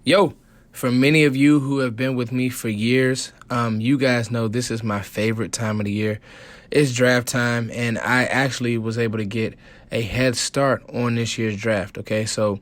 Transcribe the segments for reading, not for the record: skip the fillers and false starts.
Yo, for many of you who have been with me for years, you guys know this is my favorite time of the year. It's draft time, and I actually was able to get a head start on this year's draft, okay? So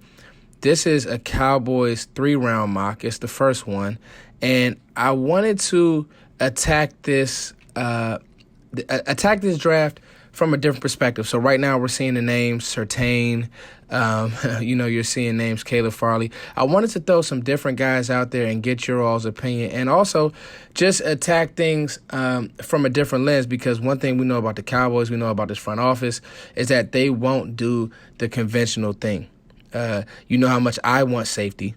this is a Cowboys 3-round mock. It's the first one, and I wanted to attack this draft from a different perspective. So right now we're seeing the names Surtain. You're seeing names Caleb Farley. I wanted to throw some different guys out there and get your all's opinion, and also just attack things from a different lens, because one thing we know about the Cowboys, we know about this front office, is that they won't do the conventional thing. You know how much I want safety,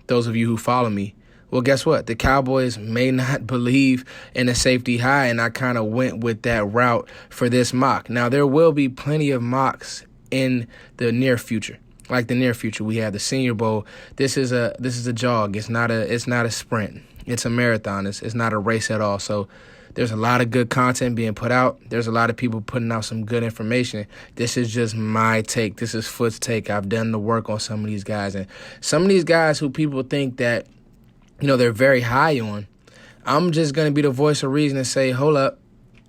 those of you who follow me. Well, guess what? The Cowboys may not believe in a safety high, and I kind of went with that route for this mock. Now, there will be plenty of mocks in the near future. Like the near future, we have the Senior Bowl. This is a jog. It's not a sprint. It's a marathon. It's not a race at all. So there's a lot of good content being put out. There's a lot of people putting out some good information. This is just my take. This is Foot's take. I've done the work on some of these guys, and some of these guys who people think that they're very high on, I'm just going to be the voice of reason and say, hold up,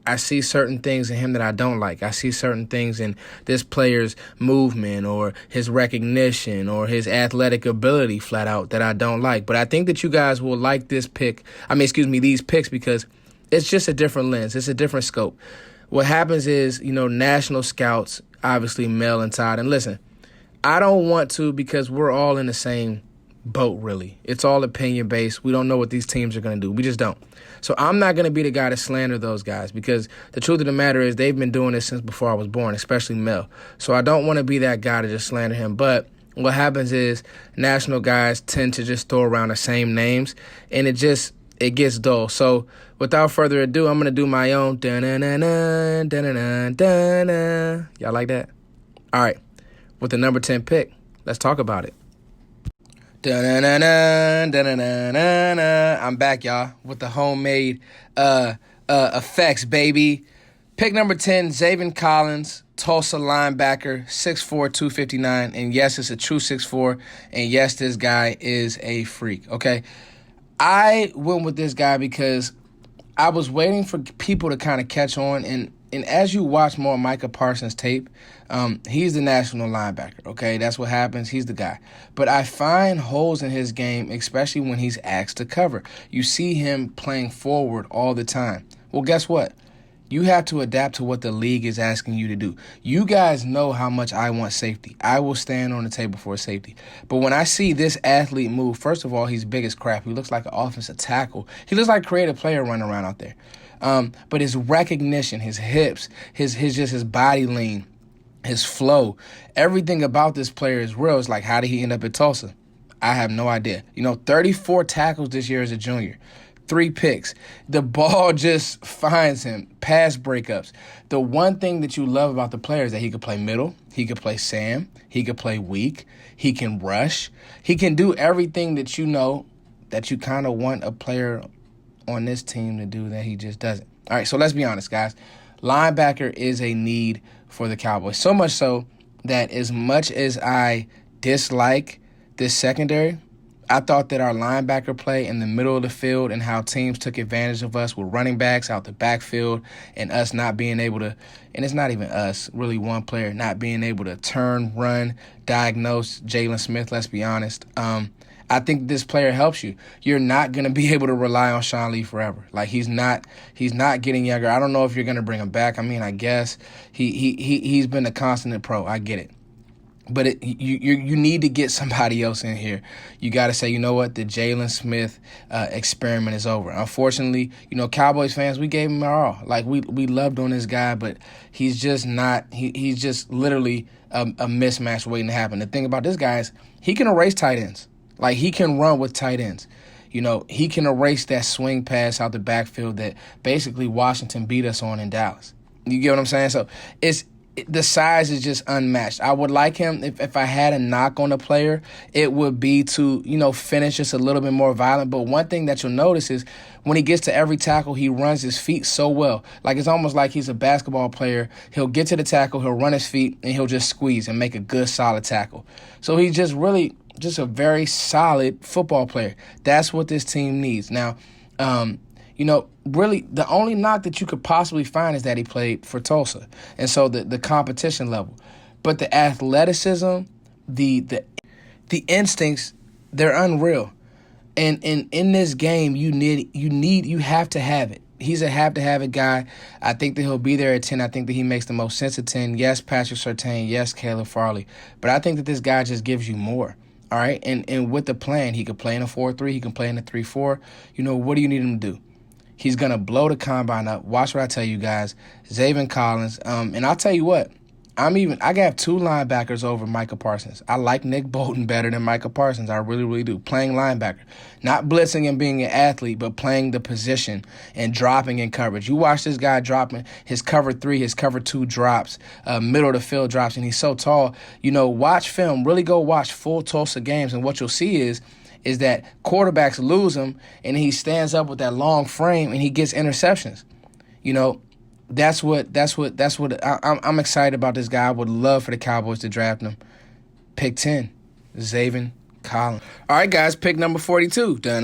I see certain things in him that I don't like. I see certain things in this player's movement or his recognition or his athletic ability flat out that I don't like. But I think that you guys will like these picks, because it's just a different lens. It's a different scope. What happens is, national scouts, obviously Mel and Todd. And listen, I don't want to, because we're all in the same boat, really. It's all opinion-based. We don't know what these teams are going to do. We just don't. So I'm not going to be the guy to slander those guys, because the truth of the matter is they've been doing this since before I was born, especially Mel. So I don't want to be that guy to just slander him. But what happens is national guys tend to just throw around the same names, and it gets dull. So without further ado, I'm going to do my own. Da-na-na-na, da-na-na-na-na. Y'all like that? All right. With the number 10 pick, let's talk about it. Da-na-na-na, da-na-na-na-na. I'm back, y'all, with the homemade effects, baby. Pick number 10, Zaven Collins, Tulsa linebacker, 6'4", 259. And yes, it's a true 6'4". And yes, this guy is a freak, okay? I went with this guy because I was waiting for people to kind of catch on. And as you watch more Micah Parsons tape, he's the national linebacker, okay? That's what happens. He's the guy. But I find holes in his game, especially when he's asked to cover. You see him playing forward all the time. Well, guess what? You have to adapt to what the league is asking you to do. You guys know how much I want safety. I will stand on the table for safety. But when I see this athlete move, first of all, he's big as crap. He looks like an offensive tackle. He looks like a creative player running around out there. But his recognition, his hips, his body lean, his flow, everything about this player is real. It's like, how did he end up at Tulsa? I have no idea. 34 tackles this year as a junior. 3 picks. The ball just finds him. Pass breakups. The one thing that you love about the player is that he could play middle. He could play Sam. He could play weak. He can rush. He can do everything that that you kind of want a player on this team to do that he just doesn't. All right, so let's be honest, guys. Linebacker is a need for the Cowboys. So much so that as much as I dislike this secondary, I thought that our linebacker play in the middle of the field and how teams took advantage of us with running backs out the backfield and us not being able to, and it's not even us, really one player, not being able to turn, run, diagnose Jalen Smith, let's be honest. I think this player helps you. You're not going to be able to rely on Sean Lee forever. Like, he's not getting younger. I don't know if you're going to bring him back. I mean, I guess he's been a constant pro. I get it. But you need to get somebody else in here. You got to say, you know what, the Jalen Smith experiment is over. Unfortunately, Cowboys fans, we gave him our all. Like, we loved on this guy, but he's just not. He's just literally a mismatch waiting to happen. The thing about this guy is he can erase tight ends. Like, he can run with tight ends. He can erase that swing pass out the backfield that basically Washington beat us on in Dallas. You get what I'm saying? So the size is just unmatched. I would like him, if I had a knock on a player, it would be to, finish just a little bit more violent. But one thing that you'll notice is when he gets to every tackle, he runs his feet so well. Like, it's almost like he's a basketball player. He'll get to the tackle, he'll run his feet, and he'll just squeeze and make a good, solid tackle. So he's just really just a very solid football player. That's what this team needs. Now, really the only knock that you could possibly find is that he played for Tulsa. And so the competition level. But the athleticism, the instincts, they're unreal. And in this game, you have to have it. He's a have-to-have-it guy. I think that he'll be there at 10. I think that he makes the most sense at 10. Yes, Patrick Surtain. Yes, Caleb Farley. But I think that this guy just gives you more. All right? And with the plan, he could play in a 4-3. He can play in a 3-4. What do you need him to do? He's going to blow the combine up. Watch what I tell you guys. Zaven Collins. And I'll tell you what. I got 2 linebackers over Micah Parsons. I like Nick Bolton better than Micah Parsons. I really, really do. Playing linebacker. Not blitzing and being an athlete, but playing the position and dropping in coverage. You watch this guy dropping his cover 3, his cover 2 drops, middle of the field drops, and he's so tall. Watch film. Really go watch full Tulsa games, and what you'll see is that quarterbacks lose him, and he stands up with that long frame, and he gets interceptions. That's what I'm excited about this guy. I would love for the Cowboys to draft him. Pick 10, Zaven Collins. All right, guys, pick number 42. Elijah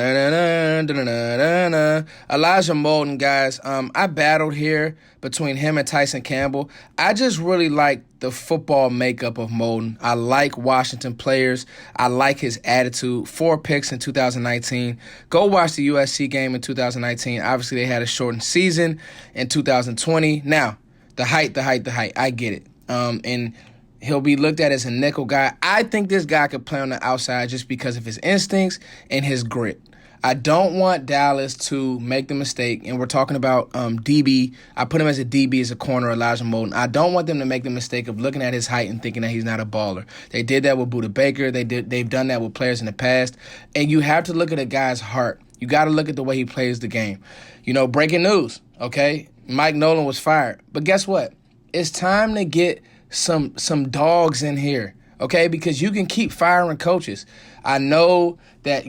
Molden, guys. I battled here between him and Tyson Campbell. I just really like the football makeup of Molden. I like Washington players. I like his attitude. 4 picks in 2019. Go watch the USC game in 2019. Obviously, they had a shortened season in 2020. Now, the height. I get it. And he'll be looked at as a nickel guy. I think this guy could play on the outside just because of his instincts and his grit. I don't want Dallas to make the mistake, and we're talking about DB. I put him as a DB as a corner, Elijah Molden. I don't want them to make the mistake of looking at his height and thinking that he's not a baller. They did that with Budda Baker. They've done that with players in the past. And you have to look at a guy's heart. You got to look at the way he plays the game. Breaking news, okay? Mike Nolan was fired. But guess what? It's time to get some dogs in here, okay? Because you can keep firing coaches. I know that,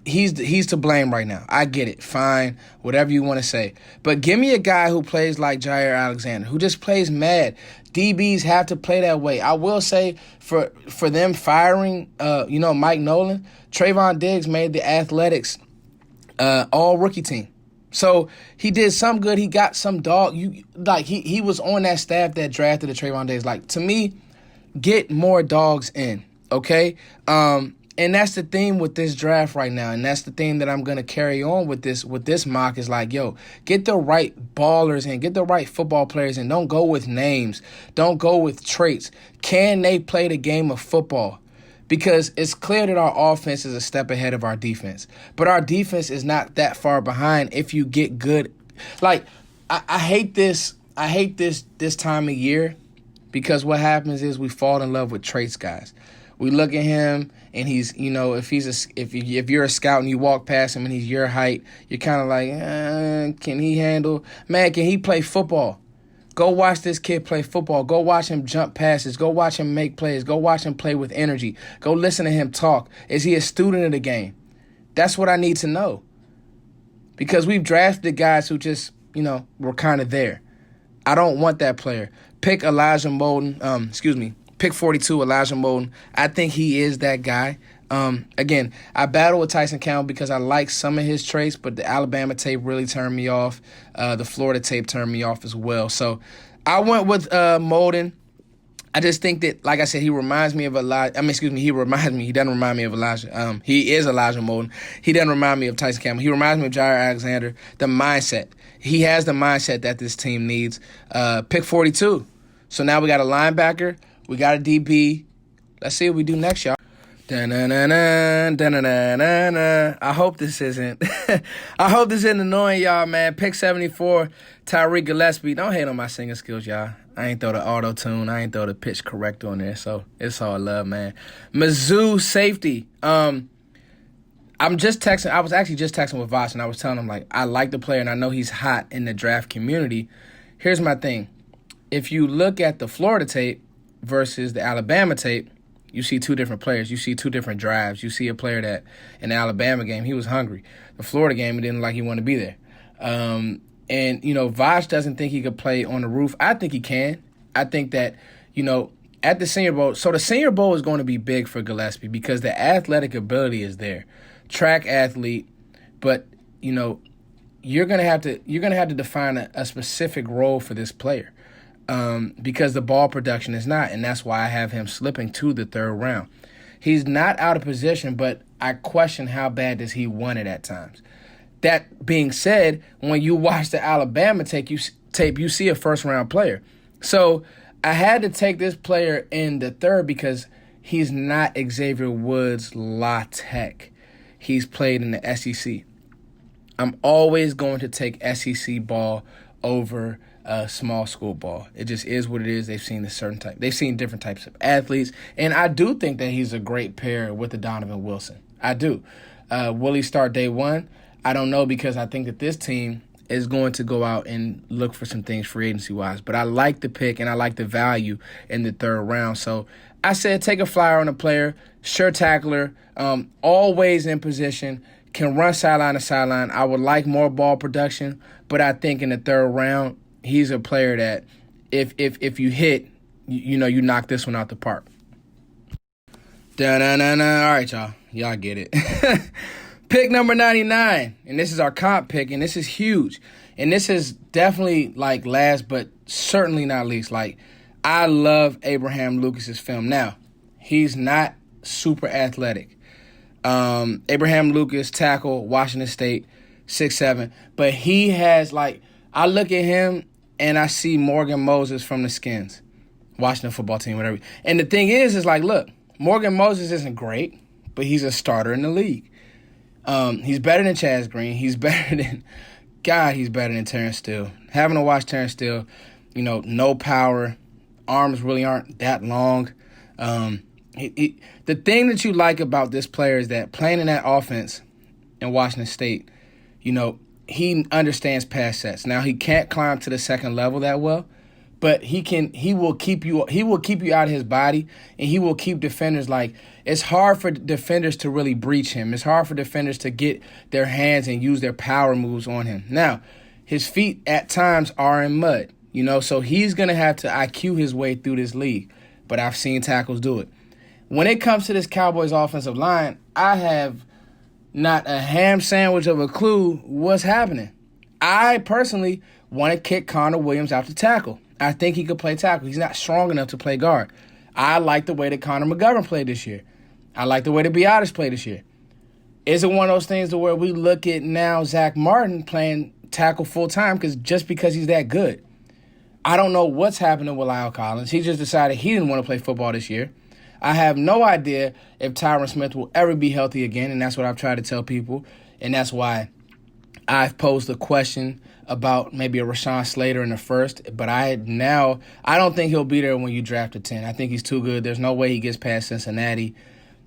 he's to blame right now. I get it. Fine. Whatever you want to say. But give me a guy who plays like Jair Alexander, who just plays mad. DBs have to play that way. I will say for them firing, Mike Nolan, Trayvon Diggs made the Athletics all-rookie team. So he did some good. He got some dog. He was on that staff that drafted the Trayvon Diggs. To me, get more dogs in, okay? And that's the theme with this draft right now, and that's the theme that I'm gonna carry on with this mock is get the right ballers in, get the right football players in. Don't go with names. Don't go with traits. Can they play the game of football? Because it's clear that our offense is a step ahead of our defense. But our defense is not that far behind if you get good. I hate this. I hate this time of year because what happens is we fall in love with traits, guys. We look at him and he's, if you're a scout and you walk past him and he's your height, you're kind of like, can he play football? Go watch this kid play football. Go watch him jump passes. Go watch him make plays. Go watch him play with energy. Go listen to him talk. Is he a student of the game? That's what I need to know. Because we've drafted guys who just, were kind of there. I don't want that player. Pick Elijah Molden. Pick 42, Elijah Molden. I think he is that guy. Again, I battle with Tyson Campbell because I like some of his traits, but the Alabama tape really turned me off. The Florida tape turned me off as well. So I went with Molden. I just think that, like I said, he reminds me of Elijah. He doesn't remind me of Elijah. He is Elijah Molden. He doesn't remind me of Tyson Campbell. He reminds me of Jair Alexander. The mindset. He has the mindset that this team needs. Pick 42. So now we got a linebacker. We got a DB. Let's see what we do next, y'all. I hope this isn't annoying, y'all, man. Pick 74, Tyree Gillespie. Don't hate on my singing skills, y'all. I ain't throw the auto-tune. I ain't throw the pitch correct on there, so it's all love, man. Mizzou safety. I was actually just texting with Voss, and I was telling him, I like the player, and I know he's hot in the draft community. Here's my thing. If you look at the Florida tape versus the Alabama tape, you see 2 different players. You see 2 different drives. You see a player that in the Alabama game, he was hungry. The Florida game, he didn't look like he wanted to be there. And Vosh doesn't think he could play on the roof. I think he can. I think that, at the Senior Bowl. So the Senior Bowl is going to be big for Gillespie because the athletic ability is there. Track athlete, but, you're gonna have to define a specific role for this player because the ball production is not, and that's why I have him slipping to the third round. He's not out of position, but I question how bad does he want it at times. That being said, when you watch the Alabama tape, you see a first-round player. So I had to take this player in the third because he's not Xavier Woods La Tech. He's played in the SEC. I'm always going to take SEC ball over small school ball. It just is what it is. They've seen different types of athletes, and I do think that he's a great pair with the Donovan Wilson. I do. Will he start day one? I don't know because I think that this team is going to go out and look for some things free agency-wise. But I like the pick and I like the value in the third round. So I said take a flyer on a player, sure tackler, always in position, can run sideline to sideline. I would like more ball production, but I think in the third round, he's a player that if you hit, you knock this one out the park. Da-na-na-na. All right, y'all. Y'all get it. Pick number 99, and this is our comp pick, and this is huge. And this is definitely, last but certainly not least. I love Abraham Lucas's film. Now, he's not super athletic. Abraham Lucas, tackle, Washington State, 6'7". But he has, I look at him, and I see Morgan Moses from the Skins, Washington football team, whatever. And the thing is look, Morgan Moses isn't great, but he's a starter in the league. He's better than Chaz Green. He's better than Terrence Steele. Having to watch Terrence Steele, no power. Arms really aren't that long. The thing that you like about this player is that playing in that offense in Washington State, he understands pass sets. Now, he can't climb to the second level that well, but he will keep you out of his body, and he will keep defenders it's hard for defenders to really breach him. It's hard for defenders to get their hands and use their power moves on him. Now, his feet at times are in mud, so he's going to have to IQ his way through this league, but I've seen tackles do it. When it comes to this Cowboys offensive line, I have not a ham sandwich of a clue what's happening. I personally want to kick Connor Williams out to tackle. I think he could play tackle. He's not strong enough to play guard. I like the way that Connor McGovern played this year. I like the way that Biotis played this year. Is it one of those things to where we look at now Zach Martin playing tackle full-time because he's that good? I don't know what's happening with Lyle Collins. He just decided he didn't want to play football this year. I have no idea if Tyron Smith will ever be healthy again, and that's what I've tried to tell people, and that's why I've posed a question about maybe a Rashawn Slater in the first, but I don't think he'll be there when you draft a 10. I think he's too good. There's no way he gets past Cincinnati.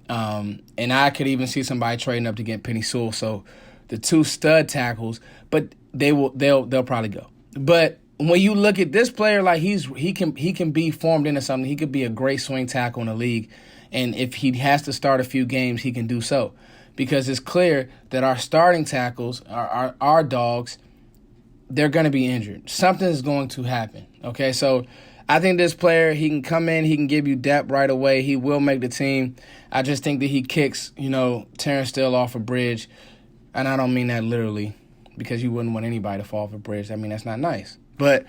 And I could even see somebody trading up to get Penny Sewell. So the two stud tackles, but they'll probably go. But when you look at this player, he can be formed into something. He could be a great swing tackle in the league. And if he has to start a few games, he can do so. Because it's clear that our starting tackles, our dogs, they're going to be injured. Something is going to happen, okay? So I think this player, he can come in, he can give you depth right away. He will make the team. I just think that he kicks, Terrence Steele off a bridge. And I don't mean that literally because you wouldn't want anybody to fall off a bridge. I mean, that's not nice. But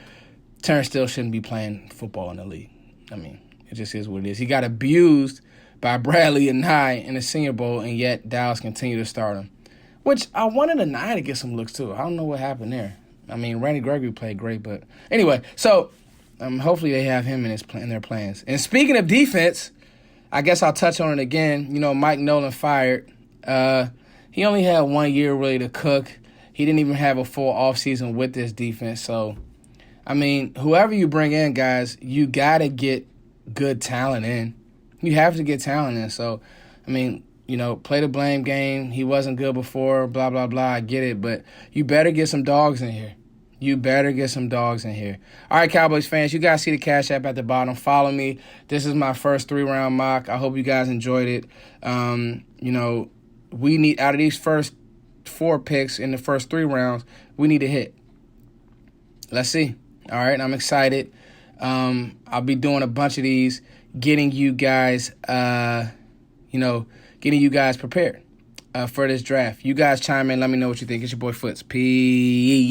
Terrence Steele shouldn't be playing football in the league. I mean, it just is what it is. He got abused by Bradley and Nye in the Senior Bowl, and yet Dallas continued to start him, which I wanted a Nye to get some looks too. I don't know what happened there. I mean, Randy Gregory played great, but anyway, so hopefully they have him in their plans. And speaking of defense, I guess I'll touch on it again. Mike Nolan fired. He only had 1 year really to cook. He didn't even have a full offseason with this defense. So, I mean, whoever you bring in, guys, you got to get good talent in. You have to get talent in. So, I mean, play the blame game. He wasn't good before, blah, blah, blah. I get it. But you better get some dogs in here. You better get some dogs in here. All right, Cowboys fans, you guys see the Cash App at the bottom. Follow me. This is my first 3-round mock. I hope you guys enjoyed it. We need, out of these first 4 picks in the first 3 rounds, we need to hit. Let's see. All right, I'm excited. I'll be doing a bunch of these. getting you guys, getting you guys prepared for this draft. You guys chime in. Let me know what you think. It's your boy Foots. Peace.